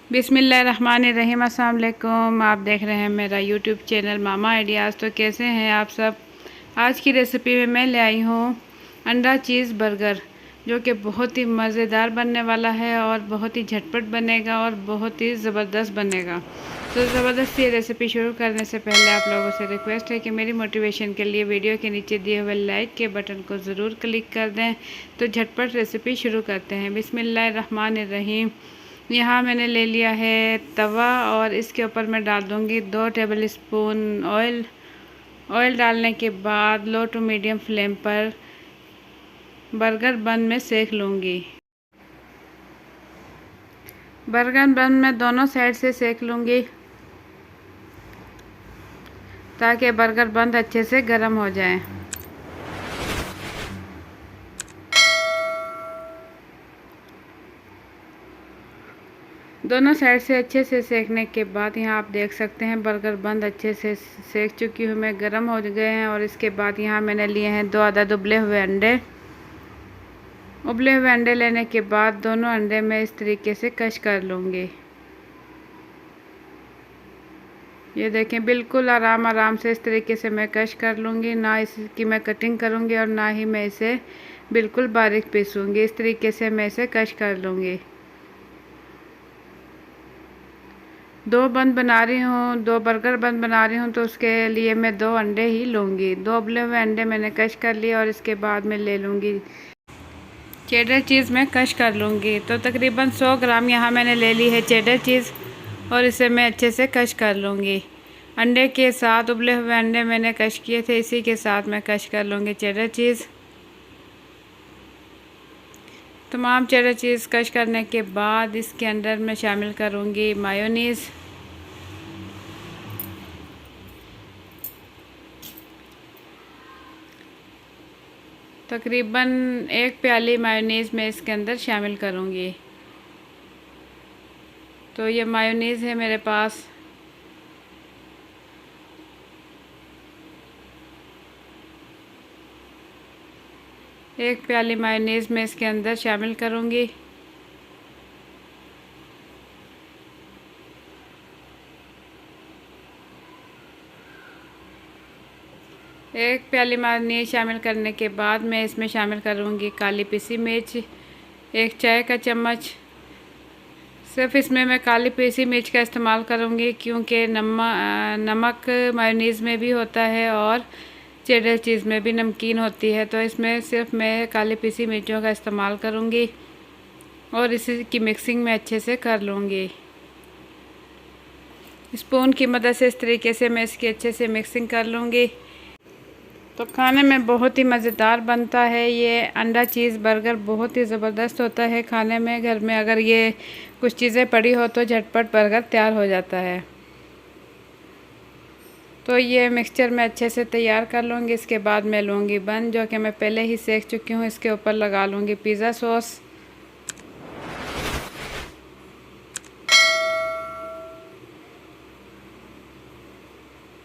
बिस्मिल्लाहिर्रहमानिर्रहीम। अस्सलाम वालेकुम। आप देख रहे हैं मेरा यूट्यूब चैनल मामा आइडियाज़। तो कैसे हैं आप सब। आज की रेसिपी में मैं ले आई हूँ अंडा चीज़ बर्गर, जो कि बहुत ही मज़ेदार बनने वाला है और बहुत ही झटपट बनेगा और बहुत ही ज़बरदस्त बनेगा। तो ज़बरदस्त ये रेसिपी शुरू करने से पहले आप लोगों से रिक्वेस्ट है कि मेरी मोटिवेशन के लिए वीडियो के नीचे दिए हुए लाइक के बटन को ज़रूर क्लिक कर दें। तो झटपट रेसिपी शुरू करते हैं। बिस्मिल्लाहिर्रहमानिर्रहीम। यहाँ मैंने ले लिया है तवा और इसके ऊपर मैं डाल दूँगी 2 टेबल स्पून ऑयल। ऑयल डालने के बाद लो टू मीडियम फ्लेम पर बर्गर बन में सेक लूँगी। बर्गर बन में दोनों साइड से सेक लूँगी ताकि बर्गर बंद अच्छे से गर्म हो जाए। दोनों साइड से अच्छे से सेकने के बाद यहाँ आप देख सकते हैं बर्गर बंद अच्छे से सेक चुकी हूँ मैं, गर्म हो गए हैं। और इसके बाद यहाँ मैंने लिए हैं 2 आधा उबले हुए अंडे। उबले हुए अंडे लेने के बाद दोनों अंडे मैं इस तरीके से कश कर लूँगी। ये देखें, बिल्कुल आराम से इस तरीके से मैं कश कर लूँगी। ना इसकी मैं कटिंग करूँगी और ना ही मैं इसे बिल्कुल बारीक पीसूँगी। इस तरीके से मैं इसे कश कर लूँगी। 2 बन बना रही हूँ, 2 बर्गर बन बना रही हूँ, तो उसके लिए मैं 2 अंडे ही लूँगी। 2 उबले हुए अंडे मैंने कश कर लिए और इसके बाद मैं ले लूँगी चेडर चीज़ मैं कश कर लूँगी। तो तकरीबन 100 ग्राम यहाँ मैंने ले ली है चेडर चीज़ और इसे मैं अच्छे से कश कर लूँगी। अंडे के साथ उबले हुए अंडे मैंने कश किए थे, इसी के साथ मैं कश कर लूँगी चेडर चीज़। तमाम चेडर चीज़ कश करने के बाद इसके अंदर मैं शामिल करूँगी मायोनीज़। तकरीबन 1 प्याली मायोनीज़ मैं इसके अंदर शामिल करूँगी। तो ये मायोनीज़ है मेरे पास। एक प्याली मायोनीज़ मैं इसके अंदर शामिल करूँगी। एक प्याली मायोनीज़ शामिल करने के बाद मैं इसमें शामिल करूँगी काली पिसी मिर्च, 1 चाय का चम्मच। सिर्फ इसमें मैं काली पिसी मिर्च का इस्तेमाल करूँगी क्योंकि नमक मायोनीज़ में भी होता है और चेडर चीज़ में भी नमकीन होती है। तो इसमें सिर्फ मैं काली पिसी मिर्चों का इस्तेमाल करूँगी और इसी की मिक्सिंग में अच्छे से कर लूँगी। स्पून की मदद से इस तरीके से मैं इसकी अच्छे से मिक्सिंग कर लूँगी। तो खाने में बहुत ही मज़ेदार बनता है ये अंडा चीज़ बर्गर, बहुत ही ज़बरदस्त होता है खाने में। घर में अगर ये कुछ चीज़ें पड़ी हो तो झटपट बर्गर तैयार हो जाता है। तो ये मिक्सचर मैं अच्छे से तैयार कर लूँगी। इसके बाद मैं लूँगी बन, जो कि मैं पहले ही सेक चुकी हूँ। इसके ऊपर लगा लूँगी पिज़्ज़ा सॉस।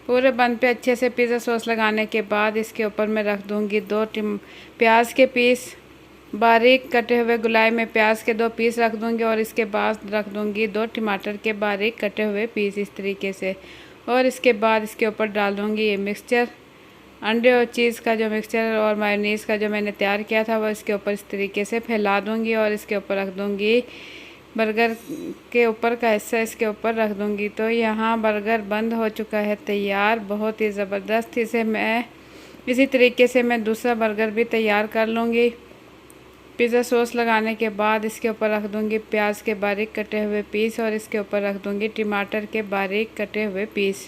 पूरे बन पे अच्छे से पिज़्ज़ा सॉस लगाने के बाद इसके ऊपर मैं रख दूँगी 2 प्याज के पीस, बारीक कटे हुए गुलाई में प्याज के 2 पीस रख दूँगी। और इसके बाद रख दूँगी 2 टमाटर के बारीक कटे हुए पीस इस तरीके से। और इसके बाद इसके ऊपर डाल दूँगी ये मिक्सचर, अंडे और चीज़ का जो मिक्सचर और मायोनीज़ का जो मैंने तैयार किया था, वो इसके ऊपर इस तरीके से फैला दूँगी। और इसके ऊपर रख दूँगी बर्गर के ऊपर का हिस्सा, इसके ऊपर रख दूँगी। तो यहाँ बर्गर बंद हो चुका है तैयार, बहुत ही ज़बरदस्त। इसी तरीके से मैं दूसरा बर्गर भी तैयार कर लूँगी। पिज़्ज़ा सॉस लगाने के बाद इसके ऊपर रख दूँगी प्याज के बारीक कटे हुए पीस और इसके ऊपर रख दूँगी टमाटर के बारीक कटे हुए पीस।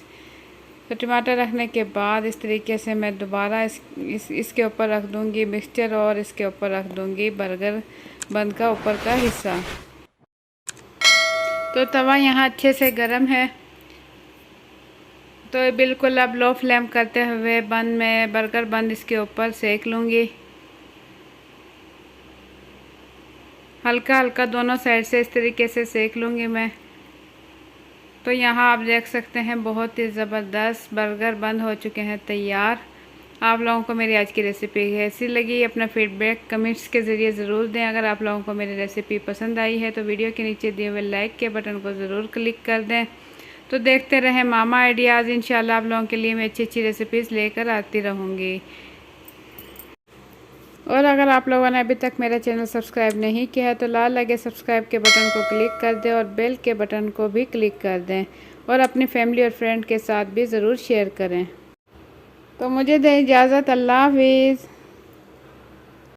तो टमाटर रखने के बाद इस तरीके से मैं दोबारा इसके ऊपर रख दूँगी मिक्सचर और इसके ऊपर रख दूँगी बर्गर बंद का ऊपर का हिस्सा। तो तवा यहाँ अच्छे से गर्म है, तो बिल्कुल अब लो फ्लेम करते हुए बर्गर बंद इसके ऊपर सेक लूँगी। हल्का हल्का दोनों साइड से इस तरीके से सेक लूँगी मैं। तो यहाँ आप देख सकते हैं बहुत ही ज़बरदस्त बर्गर बंद हो चुके हैं तैयार। आप लोगों को मेरी आज की रेसिपी कैसी लगी, अपना फीडबैक कमेंट्स के ज़रिए ज़रूर दें। अगर आप लोगों को मेरी रेसिपी पसंद आई है तो वीडियो के नीचे दिए हुए लाइक के बटन को ज़रूर क्लिक कर दें। तो देखते रहें मामा आइडियाज़। इंशाल्लाह आप लोगों के लिए मैं अच्छी अच्छी रेसिपीज़ लेकर आती रहूँगी। और अगर आप लोगों ने अभी तक मेरा चैनल सब्सक्राइब नहीं किया है तो लाल लगे सब्सक्राइब के बटन को क्लिक कर दें और बेल के बटन को भी क्लिक कर दें और अपनी फैमिली और फ्रेंड के साथ भी ज़रूर शेयर करें। तो मुझे दें इजाज़त। अल्लाह हाफिज़।